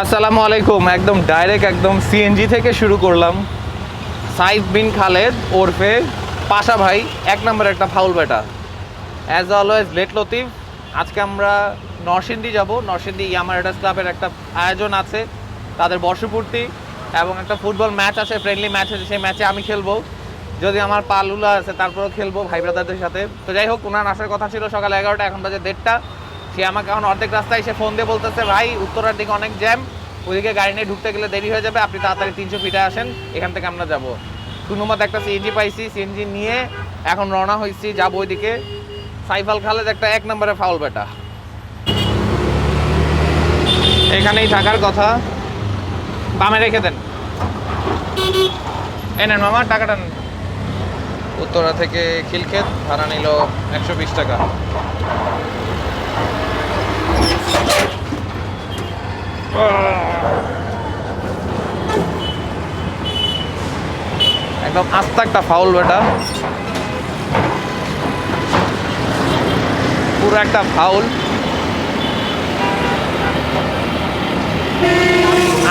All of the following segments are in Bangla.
আসসালামু আলাইকুম। একদম ডাইরেক্ট একদম সিএনজি থেকে শুরু করলাম। সাইফ বিন খালেদ ওরফে পাশা ভাই এক নম্বর একটা ফাউল ব্যাটা, অ্যাজ অলওয়েজ লেট লতিফ। আজকে আমরা নরসিংদী যাব। নরসিংদী ইয়ামারাডাস ক্লাবের একটা আয়োজন আছে, তাদের বর্ষপূর্তি এবং একটা ফুটবল ম্যাচ আছে, ফ্রেন্ডলি ম্যাচ আছে। সেই ম্যাচে আমি খেলবো, যদি আমার পালুলা আছে তারপরেও খেলবো ভাই ব্রাদারদের সাথে। তো যাই হোক, ওনার আসার কথা ছিল সকাল 11টা, এখন বাজে 1:30। সে আমাকে এখন অর্ধেক রাস্তায় এসে ফোন দিয়ে বলতেছে, ভাই উত্তরার দিকে অনেক জ্যাম, ওইদিকে গাড়ি নিয়ে ঢুকতে গেলে দেরি হয়ে যাবে, আপনি তাড়াতাড়ি 300 ফিটে আসেন, এখান থেকে আমরা যাবো। কোনোমতে একটা সিএনজি পাইছি, সিএনজি নিয়ে এখন রওনা হয়েছি, যাবো ওইদিকে। সাইফ আল খালেদ একটা এক নম্বরে ফাউল ব্যাটা, এখানেই থাকার কথা। বামে রেখে দেন, নেন মামা টাকাটা নেন। উত্তরা থেকে খিলক্ষেত ভাড়া নিল 120 টাকা। একদম আস্তে একটা ফাউল বেটা, পুরো একটা ফাউল।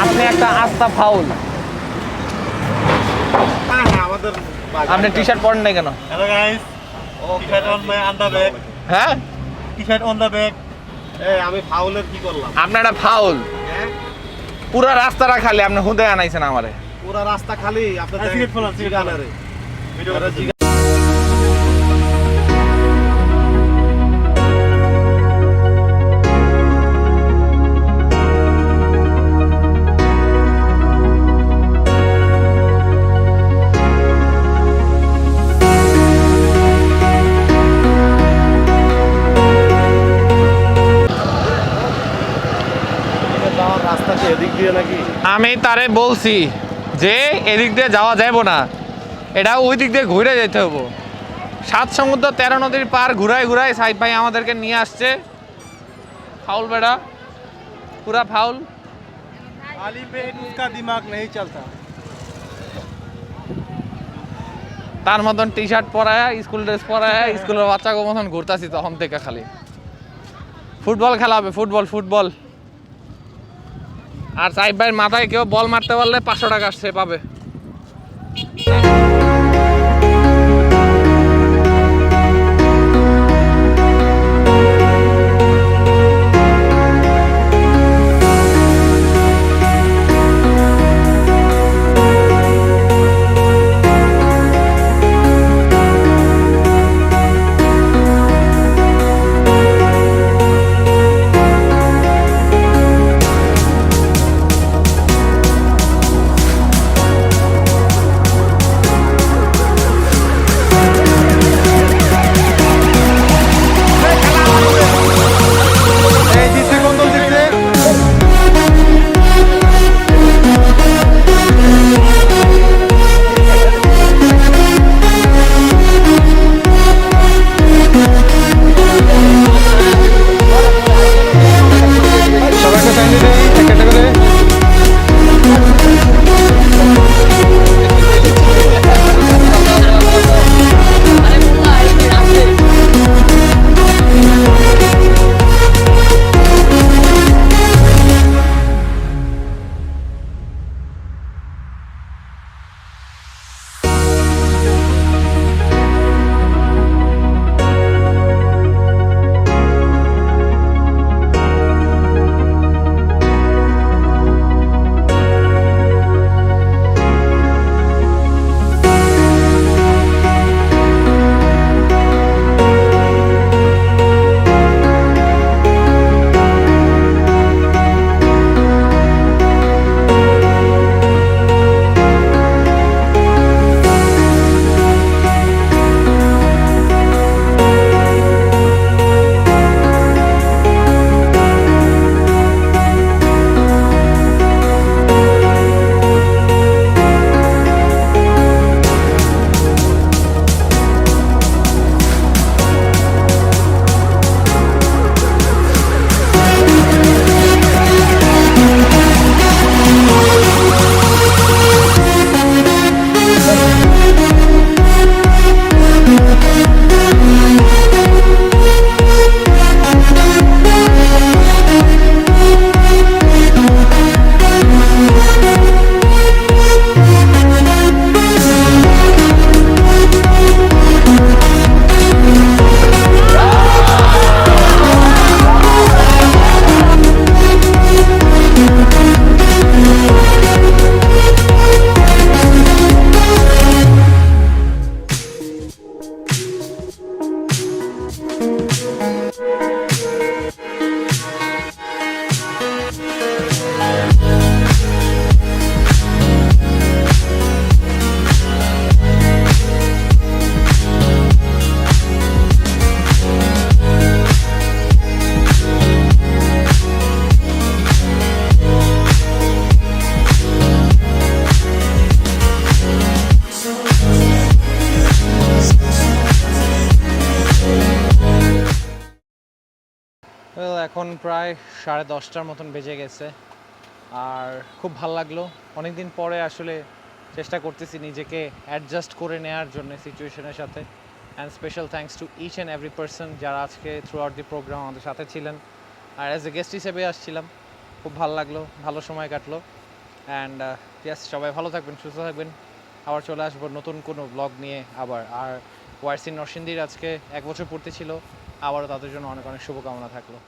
আপনি একটা আস্তা ফাউল। আপনি টি শার্ট পরেন নাই কেন? Hello guys. T-shirt on my on the back. হ্যাঁ, T-shirt on the back. আমি ফাউলের কি করলাম? আপনার একটা ফাউল। হ্যাঁ? পুরো রাস্তাটা খালি, আপনি হুদে আনাইছেন আমারে। পুরো রাস্তা খালি, আপনাদের সিগারেট ফেলান, সিগারেট আনারে। ভিডিও এদিক দিয়ে নাকি? আমি তারে বলছি যে এদিক দিয়ে যাওয়া যাইব না, এটা ওই দিক দিয়ে ঘুরে যেতে হবো। 7 সমুদ্র 13 নদীর পার ঘুরায় ঘুরায় সাইফ ভাই আমাদেরকে নিয়ে আসছে। ফাউল বেড়া, পুরা ফাউল। খালি পেট উসকা দিমাগ নেই চলতা। তার মতন টি শার্ট পরায়, স্কুল ড্রেস পরায়, স্কুলের বাচ্চাকে মতন ঘুরতাছি তখন থেকে। খালি ফুটবল খেলা হবে, ফুটবল ফুটবল। আর সাইফ ভাইয়ের মাথায় কেউ বল মারতে পারলে 500 টাকা সে পাবে। এখন প্রায় 10:30টার মতন বেজে গেছে, আর খুব ভালো লাগলো। অনেক দিন পরে আসলে চেষ্টা করতেছি নিজেকে অ্যাডজাস্ট করে নেওয়ার জন্য সিচুয়েশনের সাথে। And special thanks to each and every person যারা আজকে থ্রু আউট দি প্রোগ্রাম আমাদের সাথে ছিলেন, আর অ্যাজ এ গেস্ট হিসেবে আসছিলাম। খুব ভালো লাগলো, ভালো সময় কাটলো। অ্যান্ড ইয়াস, সবাই ভালো থাকবেন, সুস্থ থাকবেন। আবার চলে আসবো নতুন কোনো ব্লগ নিয়ে আবার। আর ওয়ারসি নরসিংদীর আজকে 1 বছর পূর্তি ছিল, আবারও তাদের জন্য অনেক অনেক শুভকামনা থাকলো।